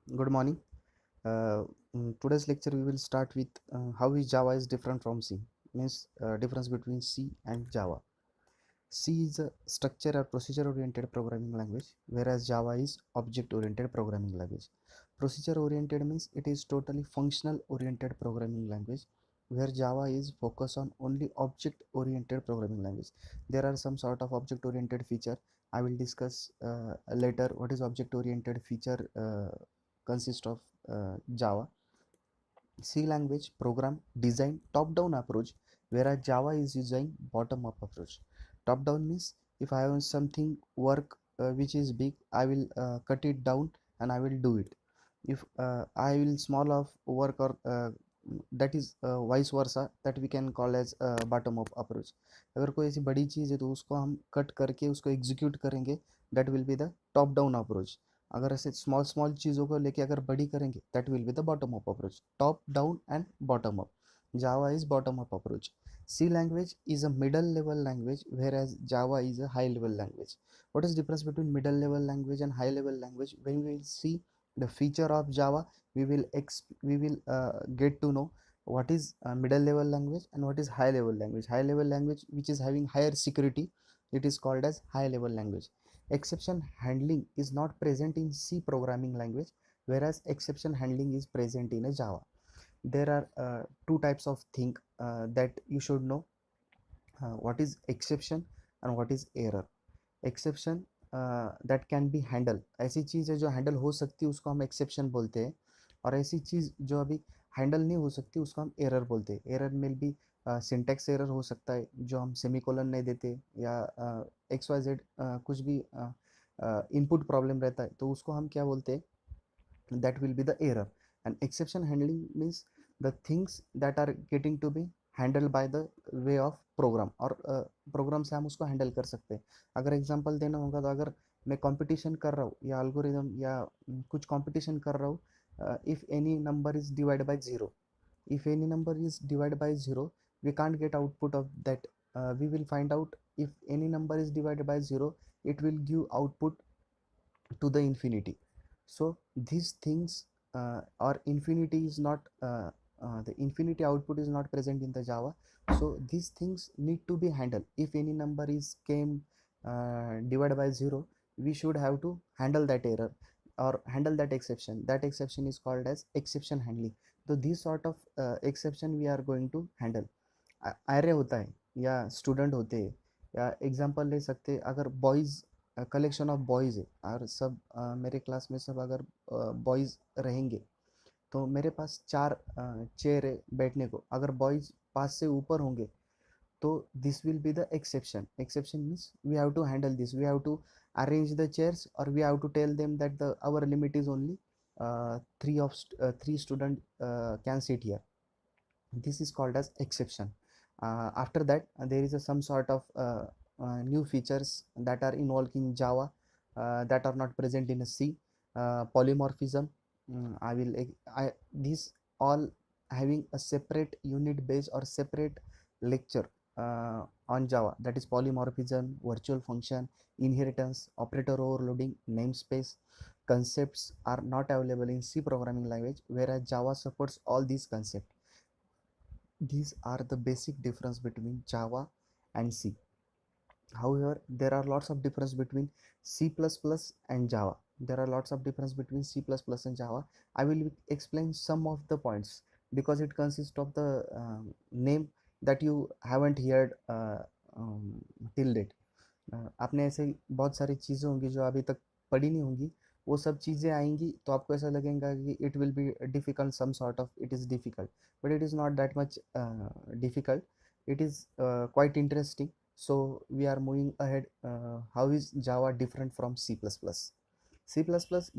Good morning. In today's lecture, we will start with how is Java is different from C. Means difference between C and Java. C is a structure or procedure-oriented programming language, whereas Java is object-oriented programming language. Procedure-oriented means it is totally functional-oriented programming language, where Java is focused on only object-oriented programming language. There are some sort of object-oriented feature. I will discuss later what is object-oriented feature consist of Java. C language program design top-down approach, whereas Java is using bottom-up approach. Top-down means if I have something work which is big, I will cut it down and I will do it. If I will small of work or that is vice versa, that we can call as bottom up approach. अगर कोई ऐसी बड़ी चीज़ है तो उसको हम cut करके उसको एग्जीक्यूट करेंगे, that will be the top down approach. अगर ऐसे स्मॉल स्मॉल चीज़ों को लेके अगर बड़ी करेंगे, that will be the bottom up approach. Top down and bottom up. Java is bottom up approach. C language is a middle level language, whereas Java is a high level language. What is difference between middle level language and high level language? When we will see the feature of Java, we will get to know what is middle level language and what is high level language. High level language which is having higher security, it is called as high level language. Exception handling is not present in C programming language, whereas exception handling is present in a Java. There are two types of thing that you should know. What is exception and what is error. Exception that can be handle. ऐसी चीज़ है जो handle हो सकती है उसको हम exception बोलते हैं, और ऐसी चीज़ जो अभी हैंडल नहीं हो सकती उसको हम एरर बोलते हैं. एरर में भी सिंटेक्स एरर हो सकता है जो हम सेमीकोलन नहीं देते, या एक्स वाई जेड कुछ भी इनपुट प्रॉब्लम रहता है तो उसको हम क्या बोलते हैं, that will be the error. And exception handling means the things that are getting to be handle by the way of program, और प्रोग्राम से हम उसको हैंडल कर सकते हैं. अगर एग्जांपल देना होगा तो अगर मैं कंपटीशन कर रहा हूँ या अल्गोरिदम या कुछ कंपटीशन कर रहा हूँ, if any number is divide by zero, if any number is divided by 0, we can't get output of that. We will find out if any number is divided by 0, it will give output to the infinity. So these things, or infinity is not the infinity output is not present in the Java. So these things need to be handled. If any number is came divided by 0, we should have to handle that error or handle that exception. That exception is called as exception handling. So this sort of exception we are going to handle. array होता है या student होते हैं, या example ले सकते हैं. अगर बॉयज़ कलेक्शन ऑफ बॉयज़ है और सब मेरे क्लास में सब अगर बॉयज़ रहेंगे तो मेरे पास चार चेयर है बैठने को. अगर बॉयज़ 5 से ऊपर होंगे तो this will be the exception. Exception means we have to handle this, we have to arrange the chairs, और we have to tell them that the hour limit is only three student can sit here. This is called as exception. After that there is some sort of new features that are involved in Java that are not present in a C. Polymorphism, these all having a separate unit base or separate lecture on Java, that is polymorphism, virtual function, inheritance, operator overloading, namespace. Concepts are not available in C programming language, whereas Java supports all these concepts. These are the basic difference between Java and C. However, there are lots of difference between C++ and Java. There are lots of difference between C++ and Java. I will explain some of the points because it consists of the name that you haven't heard till date. आपने ऐसे बहुत सारी चीज़ें होंगी जो अभी तक पढ़ी नहीं होंगी. वो सब चीज़ें आएंगी तो आपको ऐसा लगेगा कि it will be difficult, some sort of it is difficult, but it is not that much difficult. It is quite interesting. So we are moving ahead. How is Java different from C++? C++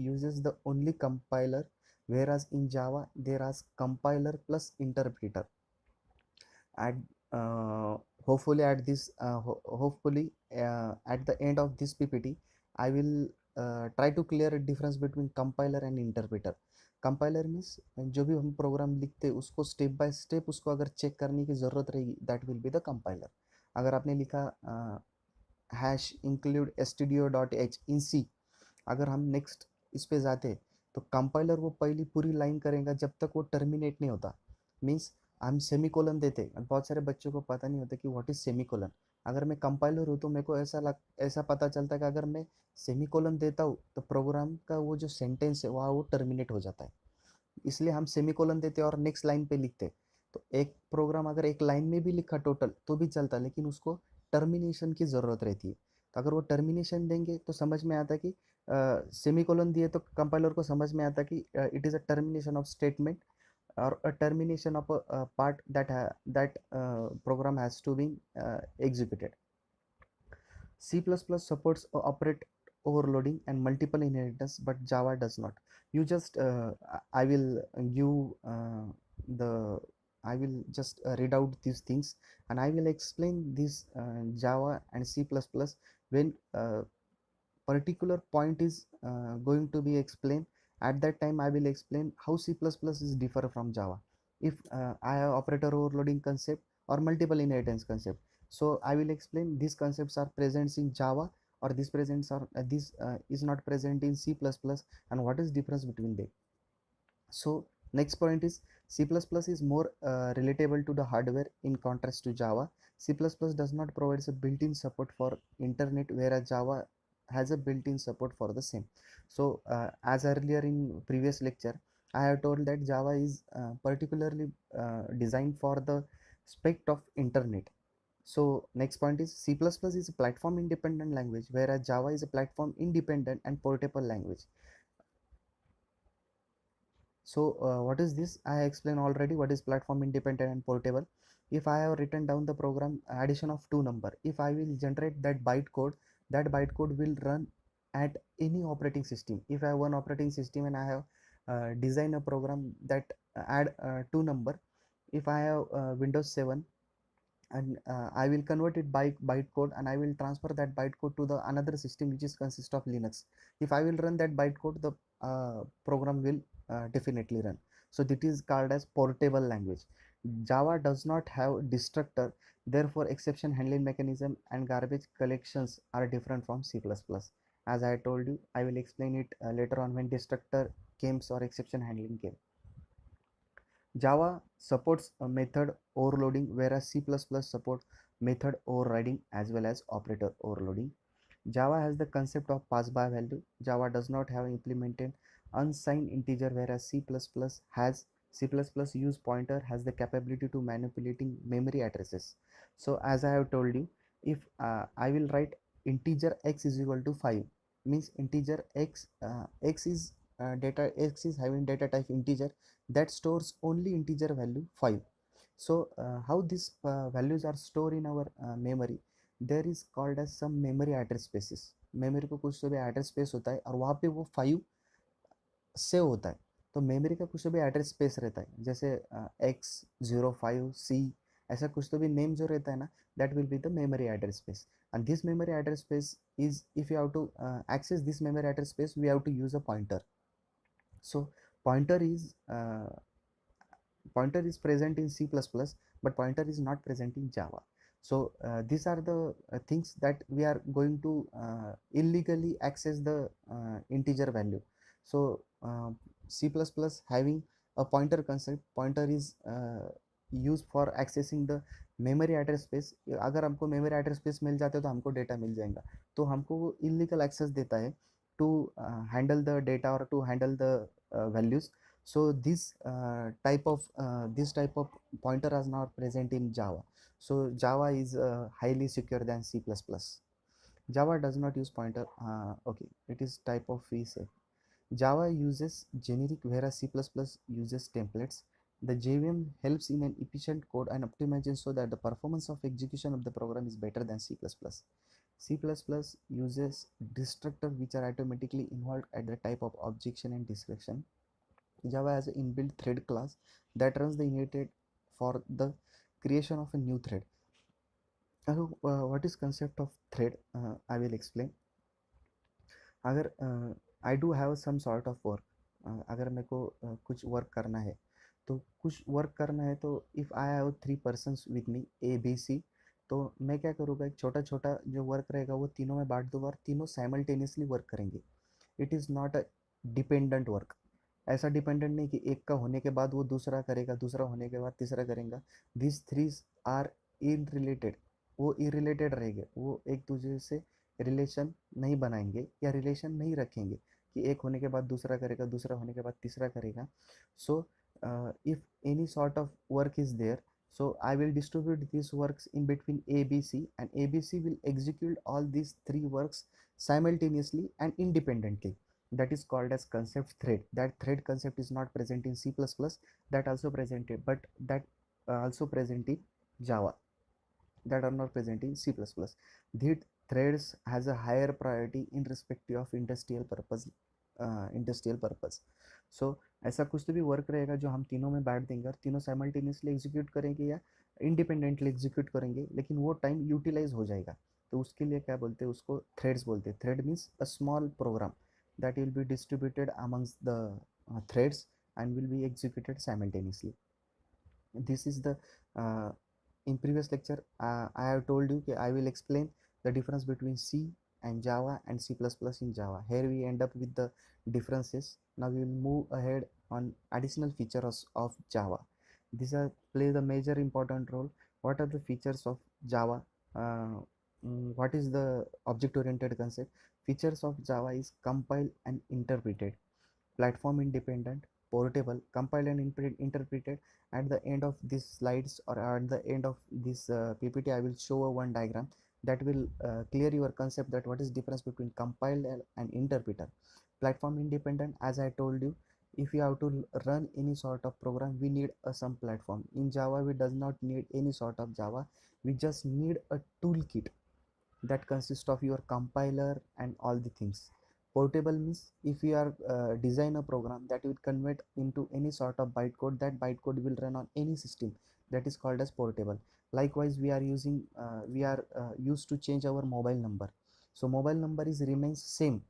uses the only compiler, whereas in Java there is compiler plus interpreter. At hopefully at this hopefully at the end of this PPT I will try to clear a difference between compiler and interpreter. Compiler means जो भी हम programme लिखते हैं उसको step by step उसको अगर check करने की ज़रूरत रहेगी, that will be the compiler. अगर आपने लिखा हैश इंक्लूड stdio.h इन सी, अगर हम नेक्स्ट इस पे जाते तो कंपाइलर वो पहली पूरी लाइन करेगा जब तक वो टर्मिनेट नहीं होता। मीन्स हम सेमीकोलन देते, बहुत सारे बच्चों को पता नहीं होता कि व्हाट इज सेमीकोलन। अगर मैं कंपाइलर हूँ तो मेरे को ऐसा पता चलता है कि अगर मैं सेमीकोलन देता हूँ तो प्रोग्राम का वो जो सेंटेंस है वहाँ वो टर्मिनेट हो जाता है, इसलिए हम सेमीकोलन देते और नेक्स्ट लाइन पे लिखते। तो एक प्रोग्राम अगर एक लाइन में भी लिखा टोटल तो भी चलता, लेकिन उसको टर्मिनेशन की ज़रूरत रहती है। तो अगर वो टर्मिनेशन देंगे तो समझ में आता कि सेमीकोलन दिए तो कंपाइलर को समझ में आता कि it is a termination of statement or a termination of a part that program has to be executed. C++ supports operate overloading and multiple inheritance, but Java does not. You just I will give the I will just read out these things, and I will explain this Java and C++ when particular point is going to be explained. At that time I will explain how C++ is differ from Java. If I have operator overloading concept or multiple inheritance concept, so I will explain these concepts are present in Java, or this presents or this is not present in C++, and what is difference between them. So next point is C++ is more relatable to the hardware in contrast to Java. C++ does not provide a built-in support for internet, whereas Java has a built-in support for the same. So as earlier in previous lecture, I have told that Java is particularly designed for the spec of internet. So next point is C++ is a platform independent language, whereas Java is a platform independent and portable language. So what is this? I explained already what is platform independent and portable. If I have written down the program addition of two number, if I will generate that bytecode, that bytecode will run at any operating system. If I have one operating system and I have designed a program that add two number, if I have Windows 7, and I will convert it by bytecode, and I will transfer that bytecode to the another system which is consist of Linux. If I will run that bytecode, the program will definitely run. So that is called as portable language. Java does not have destructor, therefore exception handling mechanism and garbage collections are different from C++. As I told you, I will explain it later on when destructor came or exception handling came. Java supports a method overloading, whereas C++ supports method overriding as well as operator overloading. Java has the concept of pass-by value. Java does not have implemented unsigned integer, whereas C++ use pointer has the capability to manipulating memory addresses. So as I have told you, if I will write integer x is equal to 5, means integer x is data x is having data type integer that stores only integer value 5. So how these values are stored in our memory, there is called as some memory address spaces. Memory को कुछ तो भी address space होता है और वहाँ पे वो 5 सेव होता है। तो मेमोरी का कुछ तो भी एड्रेस स्पेस रहता है, जैसे x05c, ऐसा कुछ तो भी नेम जो रहता है ना, that will be the memory address space. And this memory address space is, if you have to access this memory address space, we have to use a pointer. So pointer is uh, pointer is present in C++, but pointer is not present in Java. So these are the things that we are going to illegally access the integer value. So C++ having a pointer concept, pointer is used for accessing the memory address space. अगर हमको memory address space मिल जाता है तो हमको data मिल जाएगा, तो हमको वो इलीगल एक्सेस देता है टू हैंडल द डेटा और to handle the values. So this type of pointer is not present in Java. So Java is highly secure than C++. Java does not use pointer. Okay, it is type of free safe. Java uses generic, whereas C++ uses templates. The JVM helps in an efficient code and optimization so that the performance of execution of the program is better than C++. C++ uses destructor which are automatically involved at the type of objection and description. Java has an inbuilt thread class that runs the initiated for the creation of a new thread. What is concept of thread? I will explain. अगर I do have some sort of work, अगर मेरे को कुछ work करना है, तो कुछ work करना है, तो if I have 3 persons with me A B C, तो मैं क्या करूँगा, एक छोटा छोटा जो वर्क रहेगा वो तीनों में बांट दूंगा और तीनों साइमल्टेनियसली वर्क करेंगे. It is not a dependent work. ऐसा डिपेंडेंट नहीं कि एक का होने के बाद वो दूसरा करेगा, दूसरा होने के बाद तीसरा करेगा। This three are in related, वो इरिलेटेड रहेंगे, वो एक दूसरे से रिलेशन नहीं बनाएंगे या रिलेशन नहीं रखेंगे कि एक होने के बाद दूसरा करेगा, दूसरा होने के बाद तीसरा करेगा। So if any sort of work is there, so I will distribute these works in between ABC, and ABC will execute all these three works simultaneously and independently. That is called as concept thread. That thread concept is not present in C++, that also presented, but that also present in Java, that are not present in C++. These threads has a higher priority in respect of industrial purpose, industrial purpose. So ऐसा कुछ तो भी work रहेगा जो हम तीनों में बांट देंगे और तीनों साइमल्टेनियसली एग्जीक्यूट करेंगे या इंडिपेंडेंटली एग्जीक्यूट करेंगे, लेकिन वो टाइम यूटिलाइज हो जाएगा। तो उसके लिए क्या बोलते हैं, उसको थ्रेड्स बोलते हैं। Thread means a small program that will be distributed amongst the threads and will be executed simultaneously. This is the in previous lecture I have told you that I will explain the difference between C and Java and C++ in Java. Here we end up with the differences. Now we will move ahead on additional features of Java. These are play the major important role. What are the features of Java? uh, what is the object oriented concept? Features of Java is compile and interpreted, platform independent, portable, compiled and interpreted. At the end of these slides or at the end of this PPT, I will show one diagram that will clear your concept that what is difference between compiled and interpreter. Platform independent, as I told you, if you have to run any sort of program, we need some platform. In Java, we does not need any sort of Java. We just need a toolkit that consists of your compiler and all the things. Portable means if you are design a program that will convert into any sort of bytecode, that bytecode will run on any system, that is called as portable. Likewise, we are using we are used to change our mobile number, so mobile number is remains same,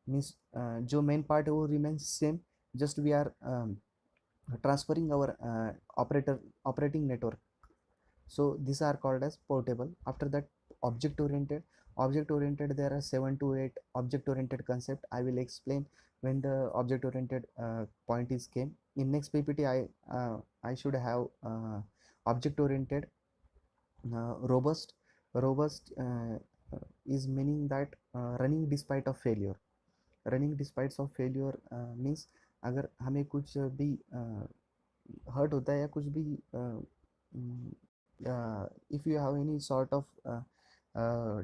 means जो main part है वो remains same, just we are transferring our operating network. So these are called as portable. After that, object oriented. Object oriented, there are 7 to 8 object oriented concept. I will explain when the object oriented point is came in next PPT. I should have object oriented. Robust is meaning that running despite of failure. Running despites of failure means अगर हमें कुछ भी hurt होता है या कुछ भी if you have any sort of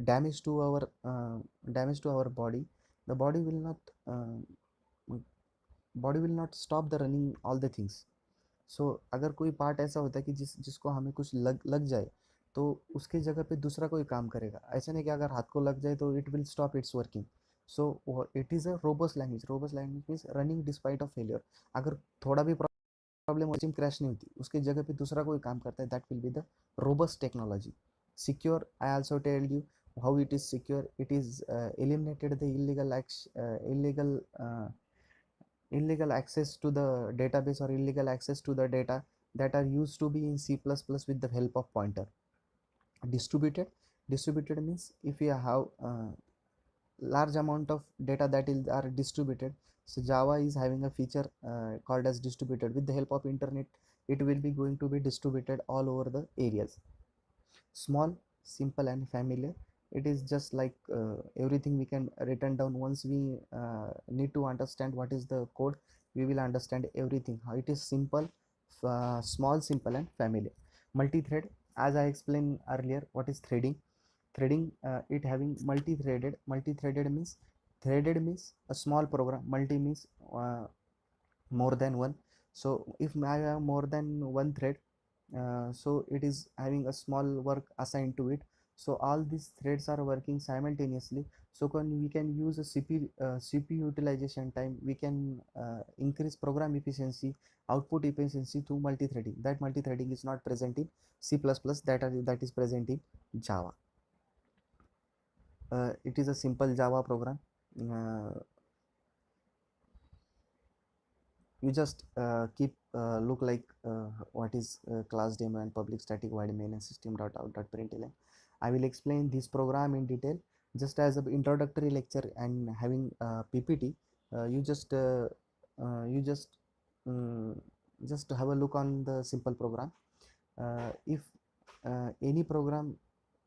damage to our body, the body will not stop the running all the things. So अगर कोई पार्ट ऐसा होता है कि जिसको हमें कुछ लग जाए तो उसके जगह पे दूसरा कोई काम करेगा। ऐसा नहीं कि अगर हाथ को लग जाए तो it will stop it's working. So it is a robust language. Robust language means running despite of failure. अगर थोड़ा भी प्रॉब्लम सिस्टम क्रैश नहीं होती, उसकी जगह पे दूसरा कोई काम करता है, that will be the robust technology. Secure, I also tell you how it is secure. It is eliminated the illegal access to the database or illegal access to the data that are used to be in C++ with the help of pointer. Distributed means if you have large amount of data that are distributed. So Java is having a feature called as distributed. With the help of internet, it will be going to be distributed all over the areas. Small, simple and familiar. It is just like everything we can written down. Once we need to understand what is the code, we will understand everything. How it is simple, small, simple and familiar. Multi-thread, as I explained earlier, what is threading? Threading, it having multi-threaded means, threaded means a small program, multi means more than one. So if I have more than one thread, so it is having a small work assigned to it. So all these threads are working simultaneously. So we can use a CPU utilization time. We can increase program efficiency, output efficiency through multi-threading. That multi-threading is not present in C++, that is present in Java. It is a simple Java program. You just keep look like what is class demo and public static void main and system.out.println. I will explain this program in detail just as an introductory lecture and having PPT. You just you just have a look on the simple program. If any program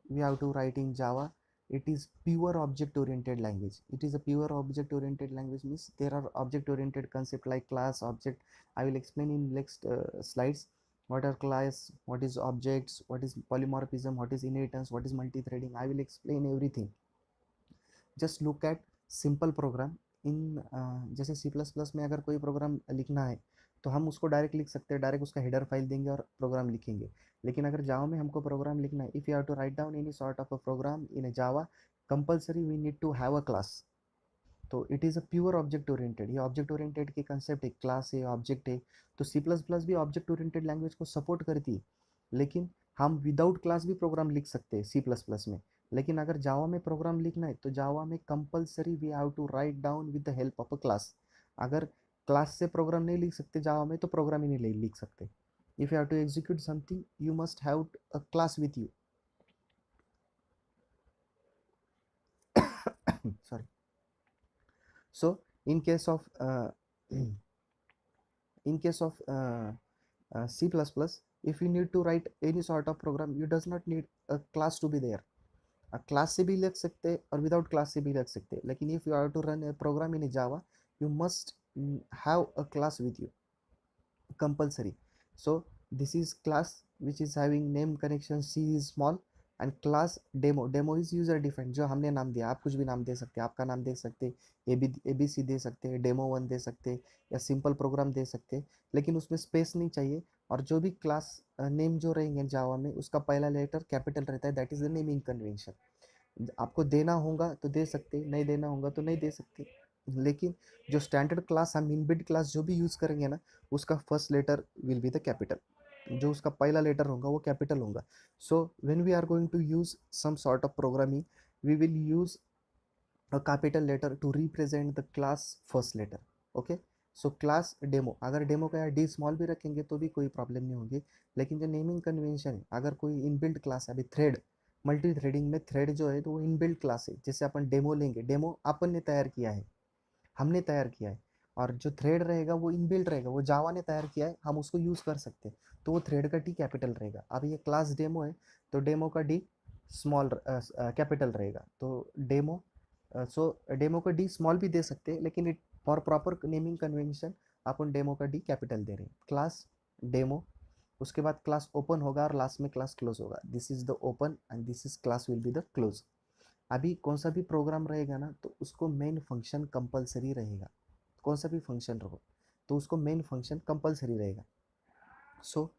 we have to write in Java, it is pure object oriented language. It is a pure object oriented language, means there are object oriented concept like class, object. I will explain in next slides what are class, what is objects, what is polymorphism, what is inheritance, what is multi-threading. I will explain everything. Just look at simple program in जैसे C plus plus में अगर कोई programme लिखना है तो हम उसको direct लिख सकते हैं, डायरेक्ट उसका हेडर फाइल देंगे और प्रोग्राम लिखेंगे. लेकिन अगर जावा में हमको प्रोग्राम लिखना है, if you have to write down any sort of a program in Java, compulsory we need to have a class. तो it is a pure object oriented. ये ऑब्जेक्ट ओरिएंटेड के कंसेप्ट है, क्लास है, object है. तो C plus plus भी object oriented language को support करती है, लेकिन हम विदाउट क्लास भी प्रोग्राम लिख सकते हैं सी प्लस प्लस में. लेकिन अगर जावा में प्रोग्राम लिखना है तो जावा में compulsory we have to write down with the help of a class. अगर क्लास से प्रोग्राम नहीं लिख सकते जावा में तो प्रोग्राम ही नहीं लिख सकते. If you have to execute something you must have a class with you. Sorry. So in case of in case of C++, if you need to write any sort of program, you does not need a class to be there. Class से भी लिख सकते हैं और without class से भी लिख सकते हैं. लेकिन if you have to run a program in Java, you must have a class with you compulsory. So this is class which is having name connection, c is small, and class demo is user defined. जो हमने नाम दिया, आप कुछ भी नाम दे सकते हैं, आपका नाम दे सकते हैं, ABC दे सकते हैं, demo1 दे सकते हैं, या सिंपल प्रोग्राम दे सकते हैं, लेकिन उसमें स्पेस नहीं चाहिए. और जो भी क्लास नेम जो रहेंगे जावा में उसका पहला लेटर कैपिटल रहता है. That is the naming convention. आपको देना होगा तो दे सकते, नहीं देना होगा तो नहीं दे सकते. लेकिन जो स्टैंडर्ड क्लास हम इनबिल्ट क्लास जो भी यूज़ करेंगे ना, उसका first letter will be the capital. जो उसका पहला लेटर होगा वो कैपिटल होगा. So when we are going to use some sort of programming, we will use a capital letter to represent the class first letter. Okay. So class demo, अगर demo का D small भी रखेंगे तो भी कोई problem नहीं होगी. लेकिन जो नेमिंग कन्वेंशन है, अगर कोई इनबिल्ट क्लास है, अभी थ्रेड, मल्टी थ्रेडिंग में थ्रेड जो है तो वो इनबिल्ट क्लास है. जैसे अपन डेमो लेंगे, डेमो अपन ने तैयार किया है, हमने तैयार किया है, और जो थ्रेड रहेगा वो इनबिल्ट रहेगा, वो जावा ने तैयार किया है, हम उसको यूज़ कर सकते हैं. तो वो थ्रेड का टी कैपिटल रहेगा. अब ये क्लास डेमो है तो डेमो का डी स्मॉल कैपिटल रहेगा. तो डेमो, सो डेमो का डी स्मॉल भी दे सकते हैं, लेकिन it for proper naming convention upon demo का डी कैपिटल दे रहे हैं. क्लास डेमो, उसके बाद क्लास ओपन होगा और लास्ट में क्लास क्लोज होगा. This is the open and this is class will be the close. अभी कौन सा भी प्रोग्राम रहेगा ना तो उसको मेन फंक्शन कंपलसरी रहेगा. कौन सा भी फंक्शन रहो तो उसको मेन फंक्शन कंपलसरी रहेगा. सो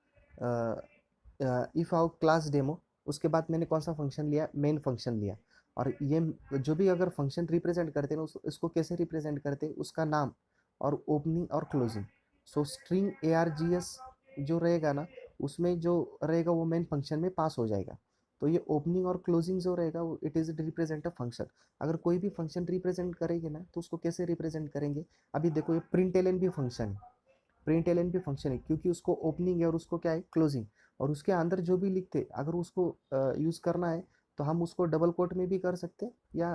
इफ आउ क्लास डेमो, उसके बाद मैंने कौन सा फंक्शन लिया, मेन फंक्शन लिया. और ये जो भी अगर फंक्शन रिप्रेजेंट करते हैं ना उसको कैसे रिप्रेजेंट करते हैं, उसका नाम और ओपनिंग और क्लोजिंग. सो स्ट्रिंग ARGS जो रहेगा ना उसमें जो रहेगा वो मेन फंक्शन में पास हो जाएगा. तो ये ओपनिंग और क्लोजिंग जो रहेगा वो it is represent a function. अगर कोई भी फंक्शन रिप्रेजेंट करेंगे ना तो उसको कैसे रिप्रेजेंट करेंगे. अभी देखो ये प्रिंट एल भी फंक्शन है, प्रिंट एल भी फंक्शन है क्योंकि उसको ओपनिंग है और उसको क्या है क्लोजिंग. और उसके अंदर जो भी लिखते अगर उसको यूज़ करना है तो हम उसको डबल कोट में भी कर सकते, या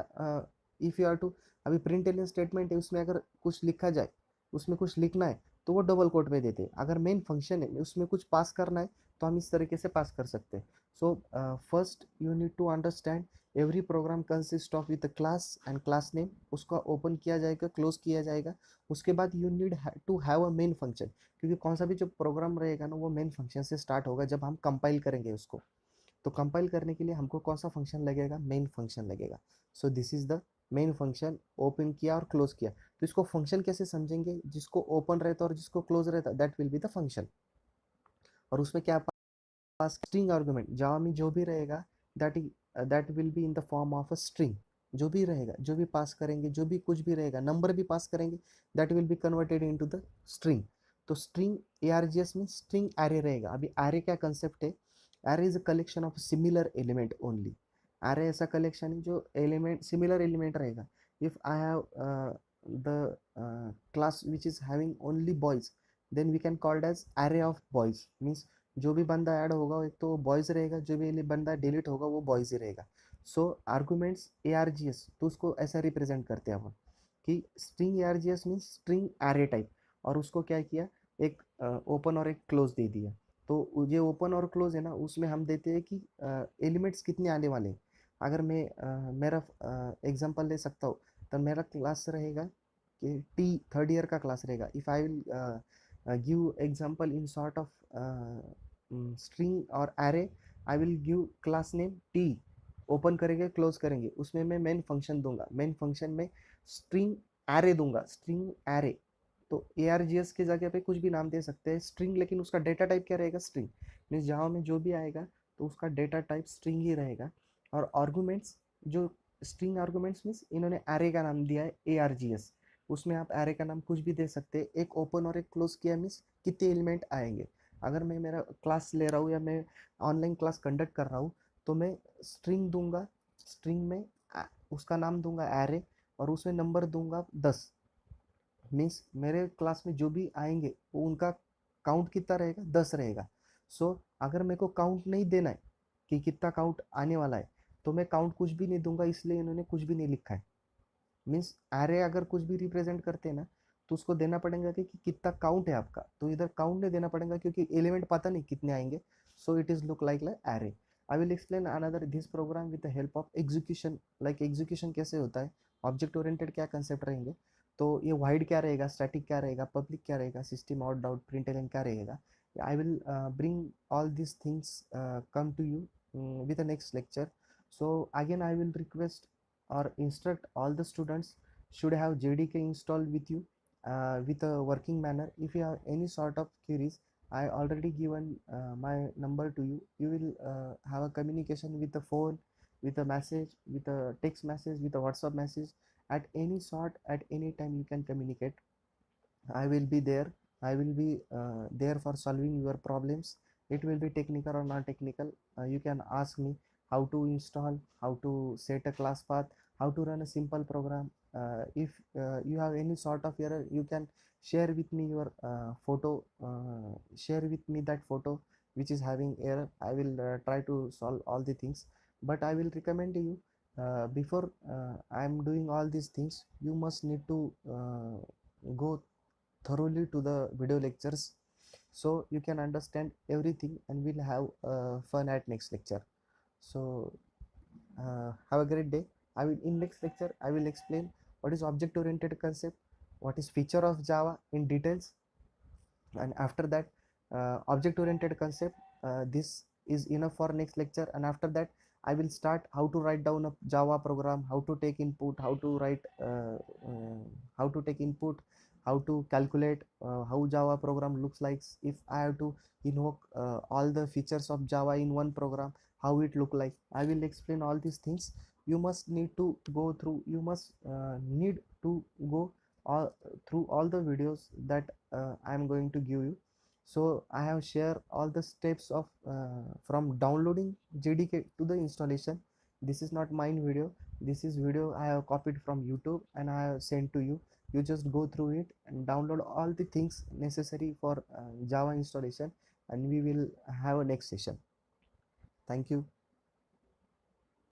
इफ़ यू आर टू, अभी प्रिंट एल स्टेटमेंट है उसमें अगर कुछ लिखा जाए, उसमें कुछ लिखना है तो वो डबल कोट में देते हैं. अगर मेन फंक्शन है उसमें कुछ पास करना है तो हम इस तरीके से पास कर सकते हैं. So first you need to understand every program consist of with class and class name. उसका ओपन किया जाएगा, क्लोज किया जाएगा. उसके बाद you need to have a main function, क्योंकि कौन सा भी जो प्रोग्राम रहेगा ना वो मेन फंक्शन से स्टार्ट होगा जब हम कंपाइल करेंगे उसको. तो कंपाइल करने के लिए हमको कौन सा फंक्शन लगेगा, मेन फंक्शन लगेगा. So this is the main function. Open किया और क्लोज किया तो इसको फंक्शन कैसे समझेंगे, जिसको ओपन रहता है और जिसको क्लोज रहता है that will be the function. और उसमें क्या पास स्ट्रिंग आर्गुमेंट, जावा में जो भी रहेगा that will be in the form of a string. जो भी रहेगा, जो भी पास करेंगे, जो भी कुछ भी रहेगा, नंबर भी पास करेंगे that will be converted into the string. तो स्ट्रिंग ARGS में स्ट्रिंग एरे रहेगा. अभी एरे क्या कंसेप्ट है, array is a collection of similar element only. Array ऐसा कलेक्शन है जो एलिमेंट सिमिलर एलिमेंट रहेगा. If I have the class which is having only boys, then we can called as array of boys. Means जो भी बंदा add होगा एक तो बॉयज़ रहेगा, जो भी बंदा डिलीट होगा वो बॉयज़ ही रहेगा. सो आर्गूमेंट्स ARGS तो उसको ऐसा रिप्रेजेंट करते हैं अपन कि string ARGS means string array type. और उसको क्या किया, एक ओपन और एक क्लोज दे दिया। तो ये ओपन और क्लोज है ना, उसमें हम देते हैं कि एलिमेंट्स कितने आने वाले हैं। अगर मैं मेरा एग्जांपल ले सकता हूँ, तो मेरा क्लास रहेगा कि टी थर्ड ईयर का क्लास रहेगा। If I will give example in sort of string और array, I will give class name T, open करेंगे क्लोज करेंगे, उसमें मैं मेन फंक्शन दूंगा, मेन फंक्शन में स्ट्रिंग एरे दूंगा, स्ट्रिंग एरे। तो ए आर जी एस की जगह पे कुछ भी नाम दे सकते हैं स्ट्रिंग, लेकिन उसका डेटा टाइप क्या रहेगा, स्ट्रिंग। मीन्स जावा में जो भी आएगा तो उसका डेटा टाइप स्ट्रिंग ही रहेगा। और आर्गुमेंट्स, जो स्ट्रिंग आर्गुमेंट्स मीन्स इन्होंने एरे का नाम दिया है ए आर जी एस, उसमें आप एरे का नाम कुछ भी दे सकते हैं। एक ओपन और एक क्लोज किया मीन्स कितने एलिमेंट आएंगे। अगर मैं मेरा क्लास ले रहा हूँ या मैं ऑनलाइन क्लास कंडक्ट कर रहा हूँ, तो मैं स्ट्रिंग दूंगा, स्ट्रिंग में उसका नाम दूंगा एरे, और उसमें नंबर दूंगा 10। मीन्स मेरे क्लास में जो भी आएंगे वो उनका काउंट कितना रहेगा, 10 रहेगा। सो अगर मेरे को काउंट नहीं देना है कि कितना काउंट आने वाला है, तो मैं काउंट कुछ भी नहीं दूंगा, इसलिए इन्होंने कुछ भी नहीं लिखा है। मीन्स एरे अगर कुछ भी रिप्रेजेंट करते हैं ना, तो उसको देना पड़ेगा कि कितना काउंट है आपका, तो इधर काउंट नहीं देना पड़ेगा क्योंकि एलिमेंट पता नहीं कितने आएंगे। So it is look like array. I will explain another this program with the help of execution. Like execution कैसे होता है, ऑब्जेक्ट ओरिएंटेड क्या कंसेप्ट रहेंगे, तो ये वाइड क्या रहेगा, स्टैटिक क्या रहेगा, पब्लिक क्या रहेगा, सिस्टम आउट डाउट प्रिंट क्या रहेगा। I will bring all these things come to you with the next lecture. So again I will request or instruct all the students should have JDK installed with you with a working manner. If you have any sort of queries, I already given my number to you. You will have a communication with the phone, with a message, with a text message, with a WhatsApp message. At any sort, at any time, you can communicate. I will be there. I will be there for solving your problems. It will be technical or non technical. You can ask me how to install, how to set a class path, how to run a simple program. If you have any sort of error, you can share with me your photo, share with me that photo which is having error. I will try to solve all the things. But I will recommend you before I am doing all these things, you must need to go thoroughly to the video lectures, so you can understand everything and we'll have fun at next lecture. So have a great day. I will in next lecture I will explain what is object oriented concept, what is feature of Java in details, and after that object oriented concept, this is enough for next lecture. And after that I will start how to write down a Java program, how to take input, how to write how to take input, how to calculate, how Java program looks like. If I have to invoke all the features of Java in one program, how it look like, I will explain all these things. You must need to go through, you must need to go all through all the videos that I am going to give you. So I have shared all the steps of from downloading JDK to the installation. This is not mine video, this is video I have copied from YouTube and I have sent to you. You just go through it and download all the things necessary for Java installation, and we will have a next session. Thank you.